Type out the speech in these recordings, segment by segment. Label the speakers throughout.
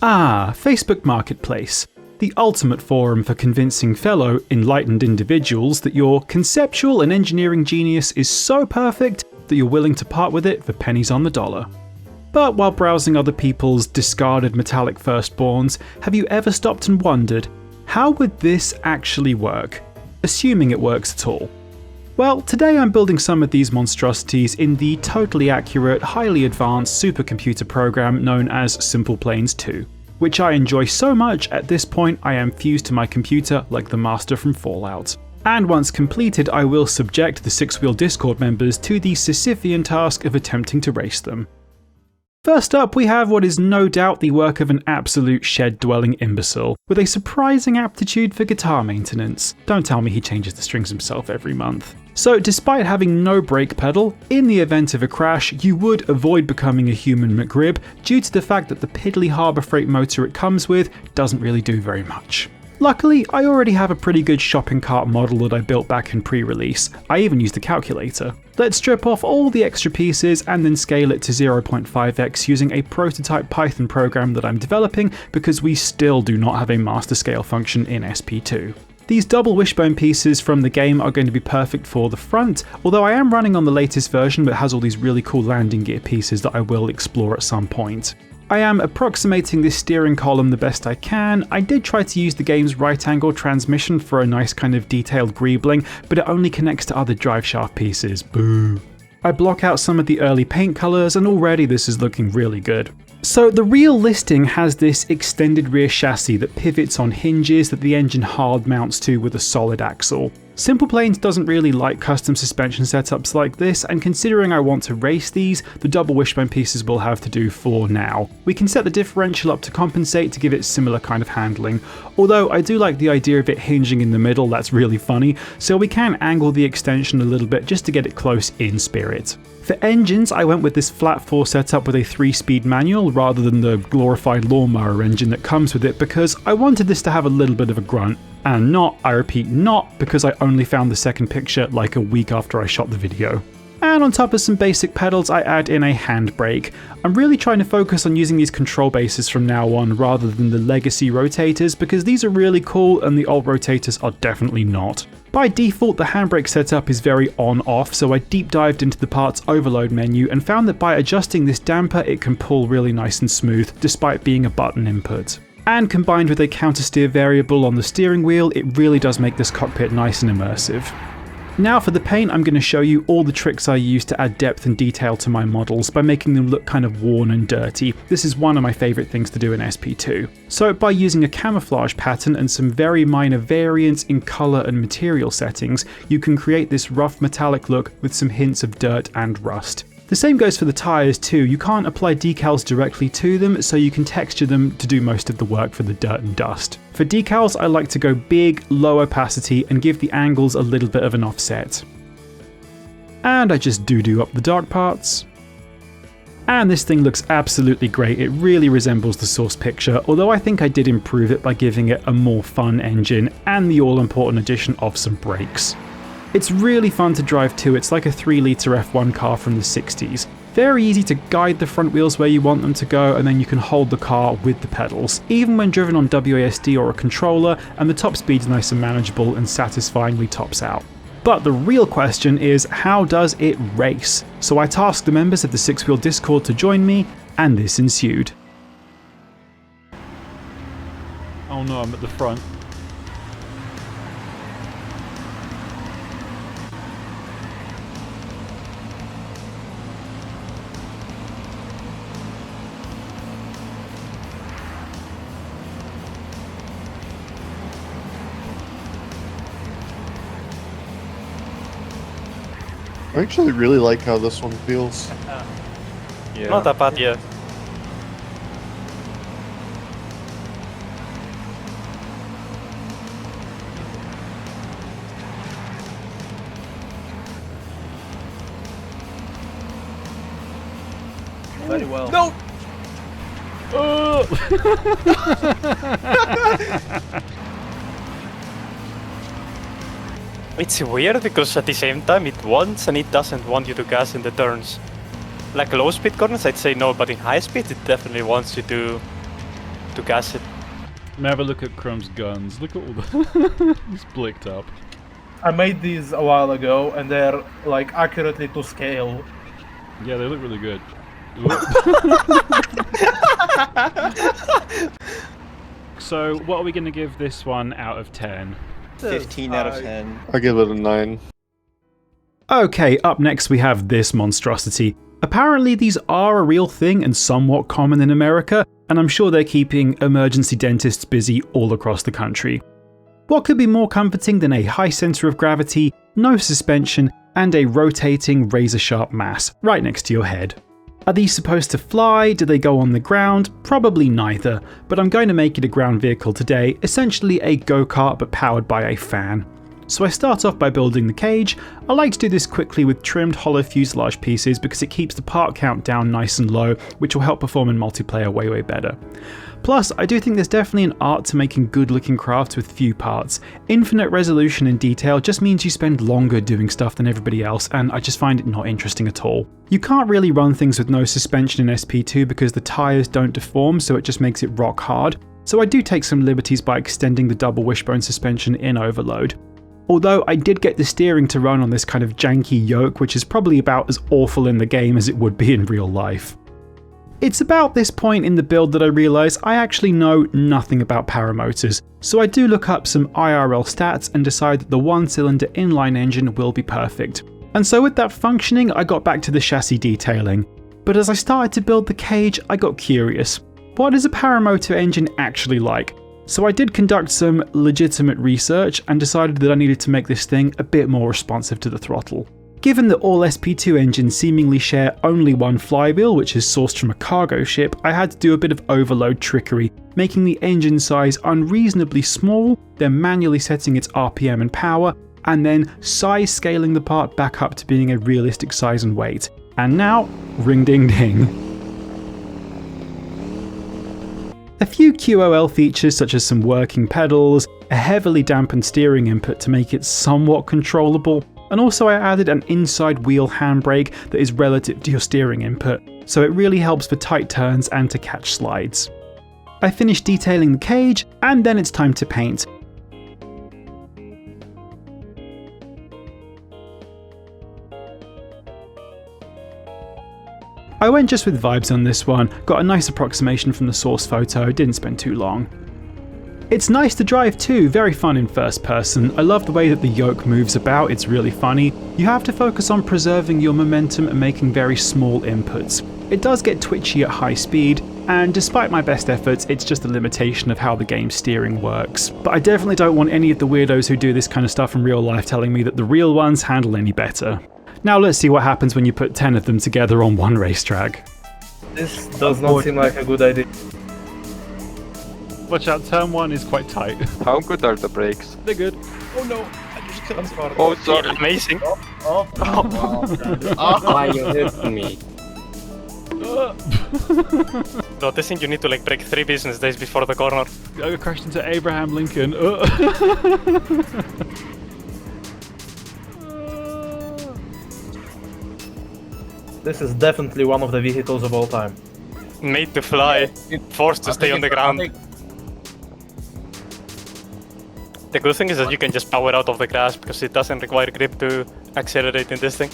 Speaker 1: Ah, Facebook Marketplace. The ultimate forum for convincing fellow enlightened individuals that your conceptual and engineering genius is so perfect that you're willing to part with it for pennies on the dollar. But while browsing other people's discarded metallic firstborns, have you ever stopped and wondered, how would this actually work? Assuming it works at all. Well, today I'm building some of these monstrosities in the totally accurate, highly advanced supercomputer program known as Simple Planes 2, which I enjoy so much at this point I am fused to my computer like the Master from Fallout. And once completed, I will subject the Six Wheel Discord members to the Sisyphean task of attempting to race them. First up, we have what is no doubt the work of an absolute shed-dwelling imbecile, with a surprising aptitude for guitar maintenance. Don't tell me he changes the strings himself every month. So despite having no brake pedal, in the event of a crash, you would avoid becoming a human McRib due to the fact that the piddly Harbour Freight motor it comes with doesn't really do very much. Luckily, I already have a pretty good shopping cart model that I built back in pre-release. I even used a calculator. Let's strip off all the extra pieces and then scale it to 0.5x using a prototype Python program that I'm developing because we still do not have a master scale function in SP2. These double wishbone pieces from the game are going to be perfect for the front, although I am running on the latest version that has all these really cool landing gear pieces that I will explore at some point. I am approximating this steering column the best I can. I did try to use the game's right angle transmission for a nice kind of detailed greebling, but it only connects to other driveshaft pieces. Boo. I block out some of the early paint colours and already this is looking really good. So the real listing has this extended rear chassis that pivots on hinges that the engine hard mounts to with a solid axle. Simple Planes doesn't really like custom suspension setups like this, and considering I want to race these, the double wishbone pieces will have to do for now. We can set the differential up to compensate to give it similar kind of handling, although I do like the idea of it hinging in the middle, that's really funny, so we can angle the extension a little bit just to get it close in spirit. For engines, I went with this flat 4 setup with a 3-speed manual rather than the glorified lawnmower engine that comes with it because I wanted this to have a little bit of a grunt. And not, I repeat, not because I only found the second picture like a week after I shot the video. And on top of some basic pedals, I add in a handbrake. I'm really trying to focus on using these control bases from now on rather than the legacy rotators because these are really cool and the old rotators are definitely not. By default, the handbrake setup is very on-off, so I deep dived into the parts overload menu and found that by adjusting this damper it can pull really nice and smooth despite being a button input. And combined with a countersteer variable on the steering wheel, it really does make this cockpit nice and immersive. Now for the paint, I'm going to show you all the tricks I use to add depth and detail to my models by making them look kind of worn and dirty. This is one of my favourite things to do in SP2. So by using a camouflage pattern and some very minor variants in colour and material settings, you can create this rough metallic look with some hints of dirt and rust. The same goes for the tyres too. You can't apply decals directly to them, so you can texture them to do most of the work for the dirt and dust. For decals, I like to go big, low opacity and give the angles a little bit of an offset. And I just do up the dark parts. And this thing looks absolutely great. It really resembles the source picture, although I think I did improve it by giving it a more fun engine and the all-important addition of some brakes. It's really fun to drive too, it's like a 3-litre F1 car from the 60s. Very easy to guide the front wheels where you want them to go, and then you can hold the car with the pedals, even when driven on WASD or a controller, and the top speed's nice and manageable and satisfyingly tops out. But the real question is, how does it race? So I tasked the members of the Six Wheel Discord to join me, and this ensued. Oh no, I'm at the front.
Speaker 2: I actually really like how this one feels.
Speaker 3: Yeah. Not that bad yet.
Speaker 4: Very well.
Speaker 3: No! It's weird because at the same time it wants and it doesn't want you to gas in the turns. Like low speed corners I'd say no, but in high speed it definitely wants you to to gas it.
Speaker 1: Have a look at Chrome's guns. Look at all the... He's blicked up.
Speaker 4: I made these a while ago, and they're like accurately to scale.
Speaker 1: Yeah, they look really good. So, what are we going to give this one out of 10?
Speaker 5: 15 out of 10.
Speaker 2: I give it a 9.
Speaker 1: Okay, up next we have this monstrosity. Apparently these are a real thing and somewhat common in America, and I'm sure they're keeping emergency dentists busy all across the country. What could be more comforting than a high center of gravity, no suspension, and a rotating razor-sharp mass right next to your head? Are these supposed to fly? Do they go on the ground? Probably neither, but I'm going to make it a ground vehicle today, essentially a go-kart but powered by a fan. So I start off by building the cage. I like to do this quickly with trimmed hollow fuselage pieces because it keeps the part count down nice and low, which will help perform in multiplayer way better. Plus, I do think there's definitely an art to making good looking crafts with few parts. Infinite resolution and detail just means you spend longer doing stuff than everybody else, and I just find it not interesting at all. You can't really run things with no suspension in SP2 because the tyres don't deform, so it just makes it rock hard. So I do take some liberties by extending the double wishbone suspension in Overload. Although I did get the steering to run on this kind of janky yoke, which is probably about as awful in the game as it would be in real life. It's about this point in the build that I realise I actually know nothing about paramotors, so I do look up some IRL stats and decide that the one-cylinder inline engine will be perfect. And so with that functioning, I got back to the chassis detailing. But as I started to build the cage, I got curious. What is a paramotor engine actually like? So I did conduct some legitimate research and decided that I needed to make this thing a bit more responsive to the throttle. Given that all SP2 engines seemingly share only one flywheel, which is sourced from a cargo ship, I had to do a bit of overload trickery, making the engine size unreasonably small, then manually setting its RPM and power, and then size scaling the part back up to being a realistic size and weight. And now, ring ding ding. A few QOL features such as some working pedals, a heavily dampened steering input to make it somewhat controllable, and also I added an inside wheel handbrake that is relative to your steering input, so it really helps for tight turns and to catch slides. I finished detailing the cage, and then it's time to paint. I went just with vibes on this one, got a nice approximation from the source photo, didn't spend too long. It's nice to drive too, very fun in first person. I love the way that the yoke moves about, it's really funny. You have to focus on preserving your momentum and making very small inputs. It does get twitchy at high speed, and despite my best efforts, it's just a limitation of how the game's steering works. But I definitely don't want any of the weirdos who do this kind of stuff in real life telling me that the real ones handle any better. Now let's see what happens when you put 10 of them together on one racetrack.
Speaker 4: This does not seem like a good idea.
Speaker 1: Watch out, turn 1 is quite tight.
Speaker 5: How good are the brakes?
Speaker 1: They're good.
Speaker 3: Oh no, I just killed him.
Speaker 5: Oh, sorry.
Speaker 3: Yeah, amazing.
Speaker 6: Why you hit me?
Speaker 3: Noticing you need to like break 3 business days before the corner.
Speaker 1: I crashed into Abraham Lincoln.
Speaker 4: This is definitely one of the vehicles of all time.
Speaker 3: Made to fly, forced to stay on the ground. The good thing is that you can just power out of the grass because it doesn't require grip to accelerate in this thing.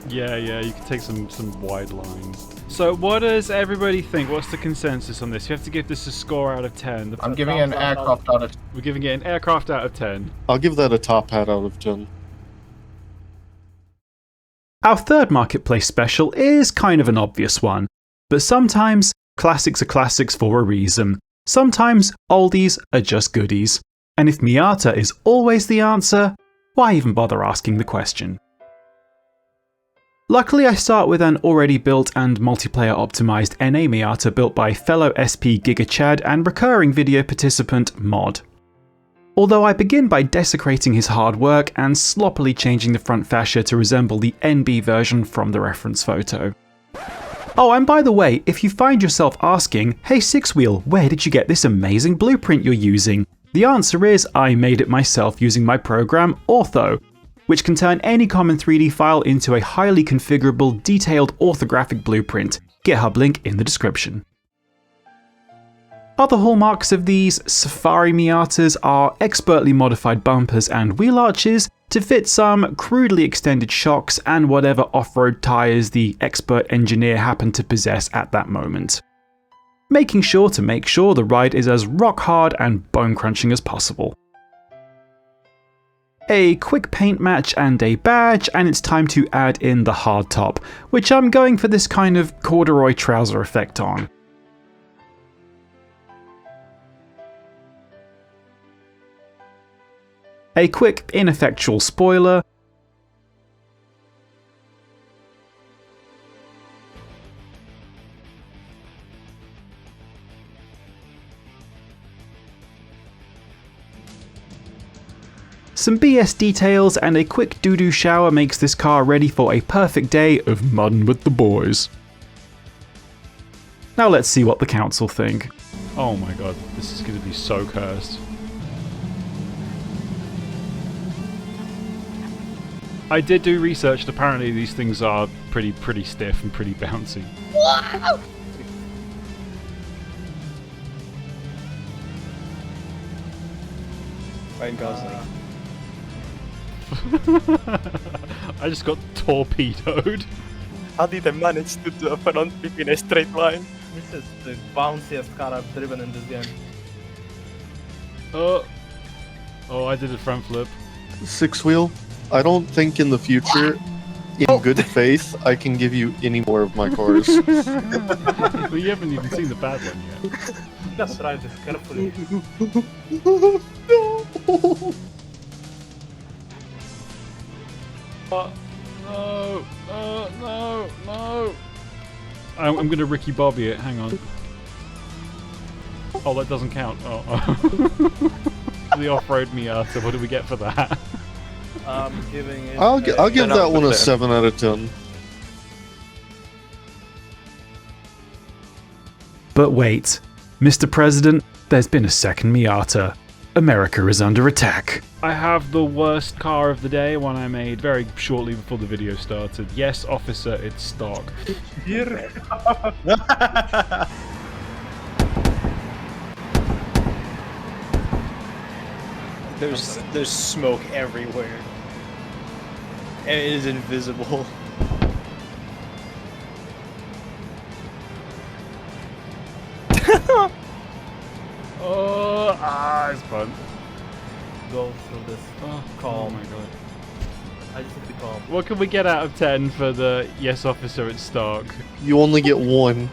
Speaker 1: Yeah, you can take some wide lines. So what does everybody think? What's the consensus on this? You have to give this a score out of 10.
Speaker 6: I'm giving it an aircraft out of 10.
Speaker 1: We're giving it an aircraft out of 10.
Speaker 2: I'll give that a top hat out of 10.
Speaker 1: Our third Marketplace special is kind of an obvious one, but sometimes classics are classics for a reason. Sometimes oldies are just goodies. And if Miata is always the answer, why even bother asking the question? Luckily I start with an already built and multiplayer optimized NA Miata built by fellow SP Giga Chad and recurring video participant Mod. Although I begin by desecrating his hard work and sloppily changing the front fascia to resemble the NB version from the reference photo. Oh, and by the way, if you find yourself asking, hey Sixwheel, where did you get this amazing blueprint you're using? The answer is I made it myself using my program Ortho, which can turn any common 3D file into a highly configurable, detailed orthographic blueprint. GitHub link in the description. Other hallmarks of these Safari Miatas are expertly modified bumpers and wheel arches to fit some crudely extended shocks and whatever off-road tyres the expert engineer happened to possess at that moment. Making sure to make sure the ride is as rock hard and bone-crunching as possible. A quick paint match and a badge, and it's time to add in the hardtop, which I'm going for this kind of corduroy trouser effect on. A quick, ineffectual spoiler. Some BS details and a quick doo-doo shower makes this car ready for a perfect day of mudding with the boys. Now let's see what the council think.
Speaker 7: Oh my god, this is going to be so cursed. I did do research, and apparently these things are pretty stiff and pretty bouncy.
Speaker 5: Ryan Gosling.
Speaker 7: I just got torpedoed.
Speaker 3: How did I manage to do a front flip in a straight line?
Speaker 4: This is the bounciest car I've driven in this game.
Speaker 7: Oh, I did a front flip.
Speaker 2: 6-wheel. I don't think in the future, in good faith, I can give you any more of my cars.
Speaker 7: Well, you haven't even seen the bad one yet.
Speaker 4: Just drive this carefully.
Speaker 7: No. I'm gonna Ricky Bobby it, hang on. Oh, that doesn't count. Oh. The off-road Miata, what do we get for that?
Speaker 4: I'm giving it.
Speaker 2: I'll give that one a
Speaker 5: there.
Speaker 2: 7 out of 10.
Speaker 1: But wait, Mr. President, there's been a second Miata. America is under attack.
Speaker 7: I have the worst car of the day, one I made very shortly before the video started. Yes, officer, it's stock.
Speaker 4: Here.
Speaker 5: There's smoke everywhere. And it is invisible.
Speaker 7: It's fun.
Speaker 4: Go through this.
Speaker 7: Oh
Speaker 4: Calm.
Speaker 7: my god.
Speaker 4: I just need to be calm.
Speaker 7: What can we get out of 10 for the yes, officer, it's stock?
Speaker 2: You only get 1.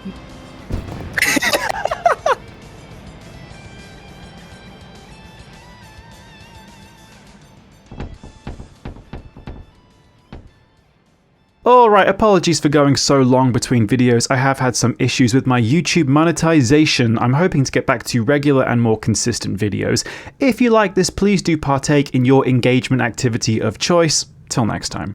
Speaker 1: Alright, apologies for going so long between videos. I have had some issues with my YouTube monetization. I'm hoping to get back to regular and more consistent videos. If you like this, please do partake in your engagement activity of choice. Till next time.